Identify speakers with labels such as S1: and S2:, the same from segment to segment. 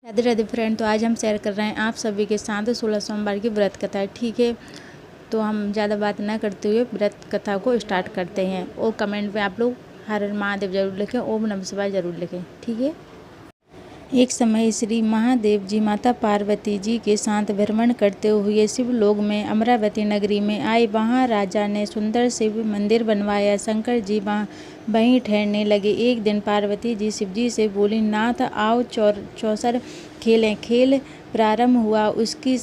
S1: Radhe Radhe friend. तो आज हम शेयर कर रहे हैं आप सभी के साथ 16 सोमवार की व्रत कथा। ठीक है, तो हम ज़्यादा बात ना करते हुए व्रत कथा को स्टार्ट करते हैं। और कमेंट में आप लोग हर हर महादेव जरूर लिखें, ओम नमः शिवाय जरूर लिखें। ठीक है। एक समय श्री महादेव जी माता पार्वती जी के साथ भ्रमण करते हुए शिवलोक में अमरावती नगरी में आए। वहाँ राजा ने सुंदर शिव मंदिर बनवाया। शंकर जी वहीं ठहरने लगे। एक दिन पार्वती जी शिव जी से बोली, नाथ आओ चौसर खेलें। खेल प्रारंभ हुआ। उसकी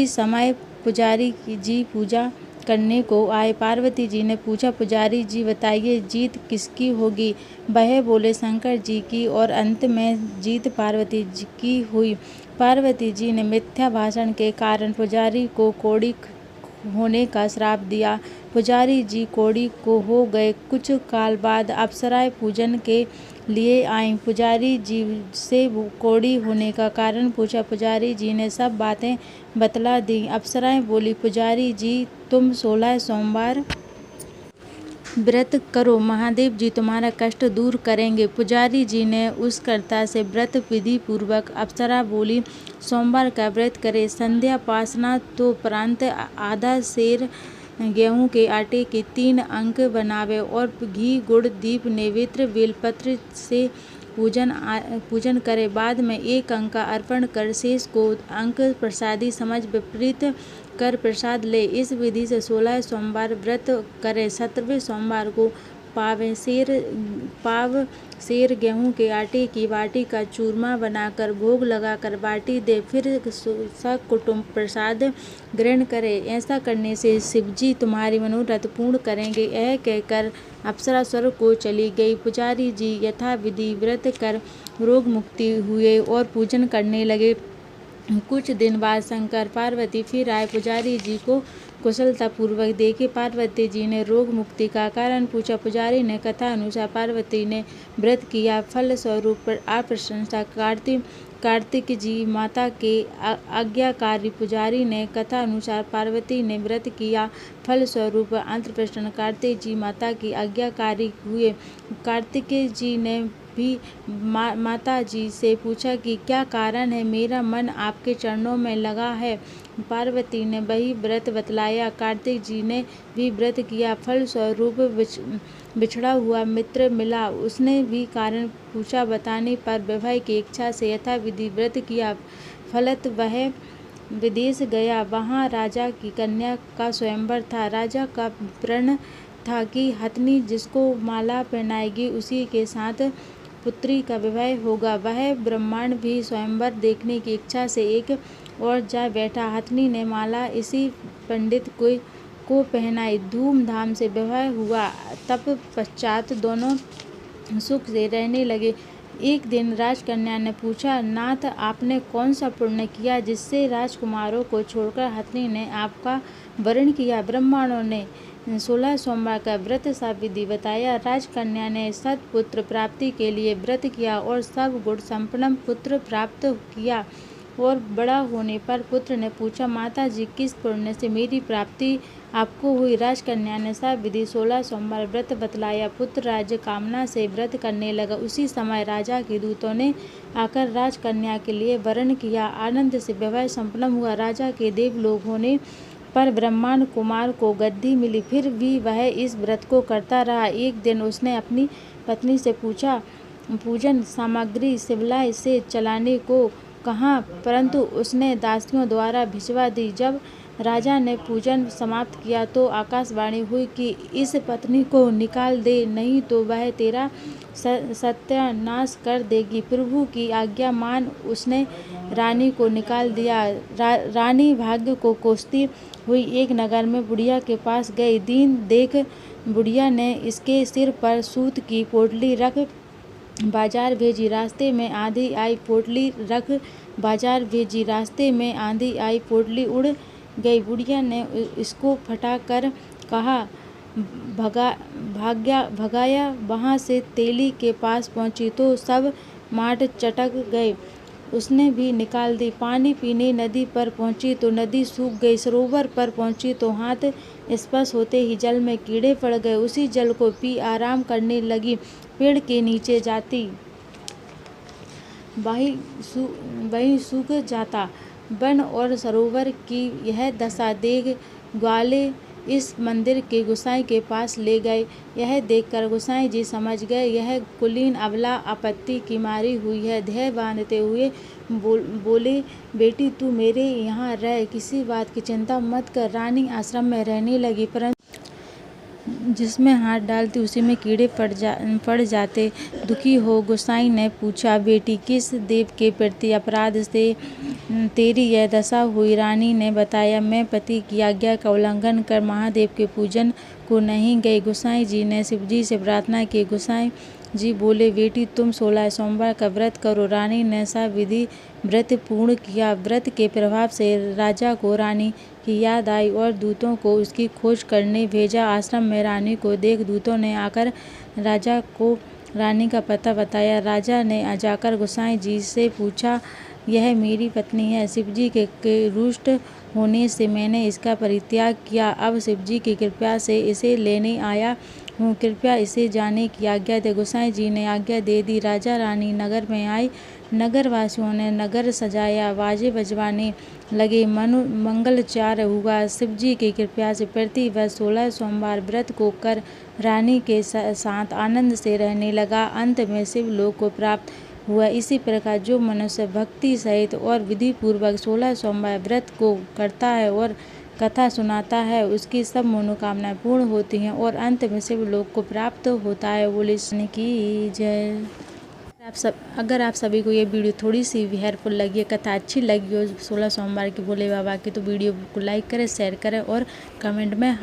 S1: समय पुजारी जी पूजा करने को आए। पार्वती जी ने पूछा, पुजारी जी बताइए जीत किसकी होगी? वह बोले, शंकर जी की। और अंत में जीत पार्वती जी की हुई। पार्वती जी ने मिथ्या भाषण के कारण पुजारी को कोढ़ी होने का श्राप दिया। पुजारी जी कोढ़ी को हो गए। कुछ काल बाद अप्सराएं पूजन के लिए आईं। पुजारी जी से कोढ़ी होने का कारण पूछा। पुजारी जी ने सब बातें बतला दी। अप्सराएं बोली, पुजारी जी तुम 16 सोमवार व्रत करो, महादेव जी तुम्हारा कष्ट दूर करेंगे। पुजारी जी ने उस कर्ता से व्रत विधि पूर्वक। अप्सरा बोली, सोमवार का व्रत करे। संध्या पासना तो प्रांत आधा सेर गेहूं के आटे के 3 अंक बनावे और घी गुड़ दीप नैवेद्य बेलपत्र से पूजन करे। बाद में 1 अंक का अर्पण कर शेष को अंक प्रसादी समझ विपरीत कर प्रसाद ले। इस विधि से 16 सोमवार व्रत करें। 17वें सोमवार को पाव सेर गेहूं के आटे की बाटी का चूरमा बनाकर भोग लगाकर बाटी दे। फिर सकुटुंब प्रसाद ग्रहण करे। ऐसा करने से शिवजी तुम्हारी मनोरथ पूर्ण करेंगे। यह कहकर अप्सरा स्वर्ग को चली गई। पुजारी जी यथाविधि व्रत कर रोग मुक्ति हुए और पूजन करने लगे। कुछ दिन बाद शंकर पार्वती फिर आए। पुजारी जी को कुशलता पूर्वक देखे। पार्वती जी ने रोग मुक्ति का कारण पूछा। पुजारी ने कथा अनुसार पार्वती ने व्रत किया, फल स्वरूप आप प्रशंसा। कार्तिक जी माता के आज्ञाकारी। पुजारी ने कथा अनुसार पार्वती ने व्रत किया, फल स्वरूप अंत प्रश्न। कार्तिक जी माता की आज्ञाकारी हुए। कार्तिक जी ने भी माता जी से पूछा कि क्या कारण है, मेरा मन आपके चरणों में लगा है। पार्वती ने वही व्रत बतलाया। कार्तिक जी ने भी व्रत किया, फल स्वरूप बिछड़ा हुआ मित्र मिला। उसने भी कारण पूछा। बताने पर विवाह की इच्छा से यथाविधि व्रत किया। फलत वह विदेश गया। वहाँ राजा की कन्या का स्वयंवर था। राजा का प्रण था कि हथनी जिसको माला पहनाएगी उसी के साथ पुत्री का विवाह होगा। वह ब्राह्मण भी स्वयंवर देखने की इच्छा से एक और जा बैठा। हथनी ने माला इसी पंडित को पहनाई। धूमधाम से विवाह हुआ। तब पश्चात दोनों सुख से रहने लगे। एक दिन राजकन्या ने पूछा, नाथ आपने कौन सा पुण्य किया जिससे राजकुमारों को छोड़कर हथनी ने आपका वरण किया? ब्राह्मणों ने 16 सोमवार का व्रत सा विधि बताया। राजकन्या ने सत्पुत्र प्राप्ति के लिए व्रत किया और सब गुण संपन्न पुत्र प्राप्त किया। और बड़ा होने पर पुत्र ने पूछा, माता जी किस पुण्य से मेरी प्राप्ति आपको हुई? राजकन्या ने सब विधि 16 सोमवार व्रत बतलाया। पुत्र राज्य कामना से व्रत करने लगा। उसी समय राजा के दूतों ने आकर राजकन्या के लिए वरण किया। आनंद से विवाह संपन्न हुआ। राजा के देवलोक होने पर ब्राह्मण कुमार को गद्दी मिली। फिर भी वह इस व्रत को करता रहा। एक दिन उसने अपनी पत्नी से पूछा, पूजन सामग्री शिवालय से चलाने को कहा, परंतु उसने दासियों द्वारा भिजवा दी। जब राजा ने पूजन समाप्त किया तो आकाशवाणी हुई कि इस पत्नी को निकाल दे, नहीं तो वह तेरा सत्यानाश कर देगी। प्रभु की आज्ञा मान उसने रानी को निकाल दिया। रानी भाग्य को कोसती हुई एक नगर में बुढ़िया के पास गई। दिन देख बुढ़िया ने इसके सिर पर सूत की पोटली रख बाजार भेजी। रास्ते में आंधी आई, पोटली रख बाजार भेजी। रास्ते में आंधी आई, पोटली उड़ गई। बुढ़िया ने इसको फटा कर कहा, भगाया। वहाँ से तेली के पास पहुँची तो सब माट चटक गए। उसने भी निकाल दी। पानी पीने नदी पर पहुँची तो नदी सूख गई। सरोवर पर पहुँची तो हाथ स्पर्श होते ही जल में कीड़े पड़ गए। उसी जल को पी आराम करने लगी। पेड़ के नीचे जाती वहीं सूख जाता। वन और सरोवर की यह दशा देख ग्वाले इस मंदिर के गोसाई के पास ले गए। यह देखकर गोसाई जी समझ गए यह कुलीन अबला आपत्ति की मारी हुई है। धैर्य बांधते हुए बोले, बेटी तू मेरे यहाँ रह, किसी बात की चिंता मत कर। रानी आश्रम में रहने लगी, परंतु जिसमें हाथ डालती उसी में कीड़े पड़ जाते। दुखी हो गोसाई ने पूछा, बेटी किस देव के प्रति अपराध से तेरी यह दशा हुई? रानी ने बताया, मैं पति की आज्ञा का उल्लंघन कर महादेव के पूजन को नहीं गई। गोसाई जी ने शिवजी से प्रार्थना की। गोसाई जी बोले, बेटी तुम 16 सोमवार का व्रत करो। रानी ने विधि व्रत पूर्ण किया। व्रत के प्रभाव से राजा को रानी की याद आई और दूतों को उसकी खोज करने भेजा। आश्रम में रानी को देख दूतों ने आकर राजा को रानी का पता बताया। राजा ने जाकर गोसाई जी से पूछा, यह मेरी पत्नी है। शिवजी के रुष्ट होने से मैंने इसका परित्याग किया। अब शिवजी की कृपा से इसे लेने आया हूँ। कृपया इसे जाने की आज्ञा दे। गोसाई जी ने आज्ञा दे दी। राजा रानी नगर में आए। नगर वासियों ने नगर सजाया, बाजे बजवाने लगे, मंगलचार हुआ। शिवजी की कृपा से प्रति वर्ष 16 सोमवार व्रत को कर रानी के साथ आनंद से रहने लगा। अंत में शिवलोक को प्राप्त हुआ। इसी प्रकार जो मनुष्य भक्ति सहित और विधि पूर्वक 16 सोमवार व्रत को करता है और कथा सुनाता है, उसकी सब मनोकामनाएं पूर्ण होती हैं और अंत में शिवलोक को प्राप्त होता है। बोले कृष्ण की जय। अगर आप सभी को ये वीडियो थोड़ी सी भी हेल्पफुल लगी है, कथा अच्छी लगी हो 16 सोमवार की भोले बाबा की, तो वीडियो को लाइक करें, शेयर करें और कमेंट में